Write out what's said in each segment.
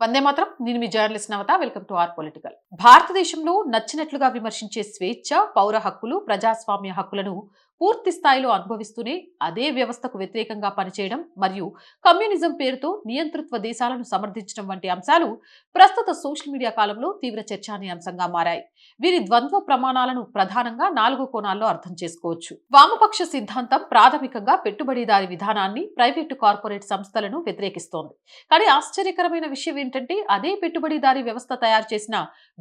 వందే మాత్రం. నేను మీ journalist Navatha. Welcome to R political. భారతదేశంలో నచ్చినట్లుగా విమర్శించే స్వేచ్ఛ, పౌర హక్కులు, ప్రజాస్వామ్య హక్కులను పూర్తి స్థాయిలో అనుభవిస్తూనే అదే వ్యవస్థకు వ్యతిరేకంగా పనిచేయడం మరియు కమ్యూనిజం పేరుతో నియంతృత్వ దేశాలను సమర్థించడం వంటి అంశాలు ప్రస్తుత సోషల్ మీడియా కాలంలో తీవ్ర చర్చానీయాంశంగా మారాయి. వీరి ద్వంద్వ ప్రమాణాలను ప్రధానంగా 4 కోణాల్లో అర్థం చేసుకోవచ్చు. వామపక్ష సిద్ధాంతం ప్రాథమికంగా పెట్టుబడిదారీ విధానాన్ని, ప్రైవేటు కార్పొరేట్ సంస్థలను వ్యతిరేకిస్తోంది. కానీ ఆశ్చర్యకరమైన విషయం ఏంటంటే అదే పెట్టుబడిదారీ వ్యవస్థ తయారు చేసిన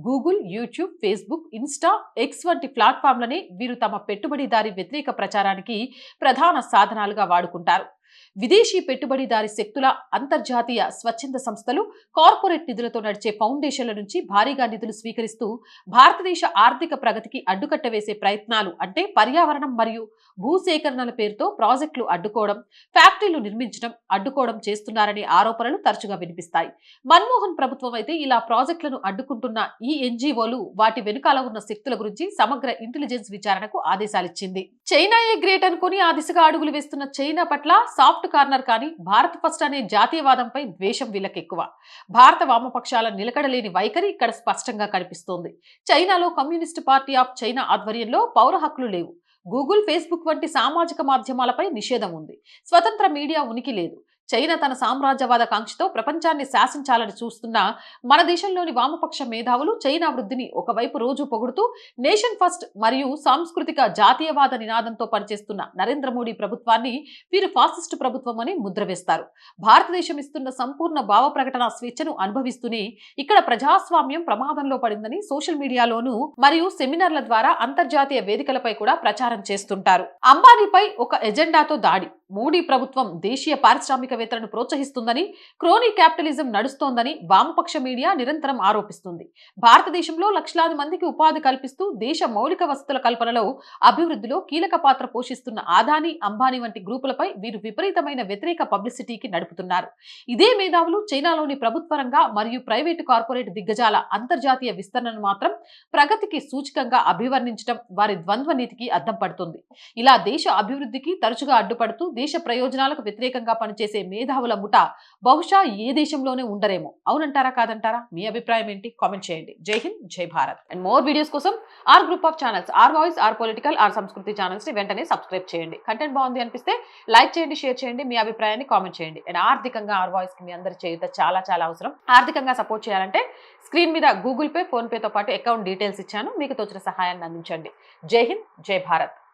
Google, YouTube, Facebook, Insta, X వంటి ప్లాట్ఫామ్లనే వీరు తమ పెట్టుబడిదారీ వ్యతిరేక ప్రచారానికి ప్రధాన సాధనాలుగా వాడుకుంటారు. విదేశీ పెట్టుబడిదారీ శక్తుల, అంతర్జాతీయ స్వచ్ఛంద సంస్థలు, కార్పొరేట్ నిధులతో నడిచే ఫౌండేషన్ల నుంచి భారీగా నిధులు స్వీకరిస్తూ భారతదేశ ఆర్థిక ప్రగతికి అడ్డుకట్ట వేసే ప్రయత్నాలు, అంటే పర్యావరణం మరియు భూసేకరణల పేరుతో ప్రాజెక్టులు అడ్డుకోవడం, ఫ్యాక్టరీలు నిర్మించడం, అడ్డుకోవడం చేస్తున్నారనే ఆరోపణలు తరచుగా వినిపిస్తాయి. మన్మోహన్ ప్రభుత్వం అయితే ఇలా ప్రాజెక్టులను అడ్డుకుంటున్న ఈ ఎన్జీఓలు, వాటి వెనుకాల ఉన్న శక్తుల గురించి సమగ్ర ఇంటెలిజెన్స్ విచారణకు ఆదేశాలిచ్చింది. చైనాయే గ్రేట్ అనుకుని ఆ దిశగా అడుగులు వేస్తున్న చైనా పట్ల సాఫ్ట్ కార్నర్ కానీ భారత్ ఫస్ట్ అనే జాతీయవాదంపై ద్వేషం వీళ్ళకెక్కువ. భారత వామపక్షాల నిలకడలేని వైఖరి ఇక్కడ స్పష్టంగా కనిపిస్తోంది. చైనాలో కమ్యూనిస్ట్ పార్టీ ఆఫ్ చైనా ఆధ్వర్యంలో పౌర హక్కులు లేవు. గూగుల్, ఫేస్బుక్ వంటి సామాజిక మాధ్యమాలపై నిషేధం ఉంది. స్వతంత్ర మీడియా ఉనికి లేదు. చైనా తన సామ్రాజ్యవాద కాంక్షతో ప్రపంచాన్ని శాసించాలని చూస్తున్న మన దేశంలోని వామపక్ష మేధావులు చైనా వృద్ధిని ఒకవైపు రోజు పొగుడుతూ నేషన్ ఫస్ట్ మరియు సాంస్కృతిక జాతీయవాద నినాదంతో పనిచేస్తున్న నరేంద్ర మోడీ ప్రభుత్వాన్ని వీరు ఫాసిస్టు ప్రభుత్వం అని ముద్ర వేస్తారు. భారతదేశం ఇస్తున్న సంపూర్ణ భావ ప్రకటన స్వేచ్ఛను అనుభవిస్తూనే ఇక్కడ ప్రజాస్వామ్యం ప్రమాదంలో పడిందని సోషల్ మీడియాలోనూ మరియు సెమినార్ల ద్వారా అంతర్జాతీయ వేదికలపై కూడా ప్రచారం చేస్తుంటారు. అంబానీపై ఒక ఎజెండాతో దాడి. మోడీ ప్రభుత్వం దేశీయ పారిశ్రామికవేత్తలను ప్రోత్సహిస్తుందని, క్రోనీ క్యాపిటలిజం నడుస్తోందని వామపక్ష మీడియా నిరంతరం ఆరోపిస్తుంది. భారతదేశంలో లక్షలాది మందికి ఉపాధి కల్పిస్తూ దేశ మౌలిక వసతుల కల్పనలో, అభివృద్ధిలో కీలక పాత్ర పోషిస్తున్న ఆదానీ, అంబానీ వంటి గ్రూపులపై వీరు విపరీతమైన వ్యతిరేక పబ్లిసిటీకి నడుపుతున్నారు. ఇదే మేధావులు చైనాలోని ప్రభుత్వ రంగ మరియు ప్రైవేటు కార్పొరేట్ దిగ్గజాల అంతర్జాతీయ విస్తరణను మాత్రం ప్రగతికి సూచికంగా అభివర్ణించడం వారి ద్వంద్వ నీతికి అద్దం పడుతుంది. ఇలా దేశ అభివృద్ధికి తరచుగా అడ్డుపడుతూ దేశ ప్రయోజనాలకు వ్యతిరేకంగా పనిచేసే మేధావుల ముఠ బహుశా ఏ దేశంలోనే ఉండరేమో. అవునంటారా కాదంటారా? మీ అభిప్రాయం ఏంటి? కామెంట్ చేయండి. Jai Hind, Jai Bharat. And more videos కోసం R group of channels, R voice, R political, R Sanskriti channels ని వెంటనే సబ్స్క్రైబ్ చేయండి. కంటెంట్ బాగుంది అనిపిస్తే లైక్ చేయండి, షేర్ చేయండి, మీ అభిప్రాయాన్ని కామెంట్ చేయండి. అండ్ ఆర్థికంగా ఆర్ వాయిస్ కి మీ అందరి చేయుత చాలా చాలా అవసరం. ఆర్థికంగా సపోర్ట్ చేయాలంటే స్క్రీన్ మీద గూగుల్ పే, ఫోన్ పేతో పాటు అకౌంట్ డీటెయిల్స్ ఇచ్చాను. మీకు తోచిన సహాయాన్ని అందించండి. జై హింద్, జై భారత్.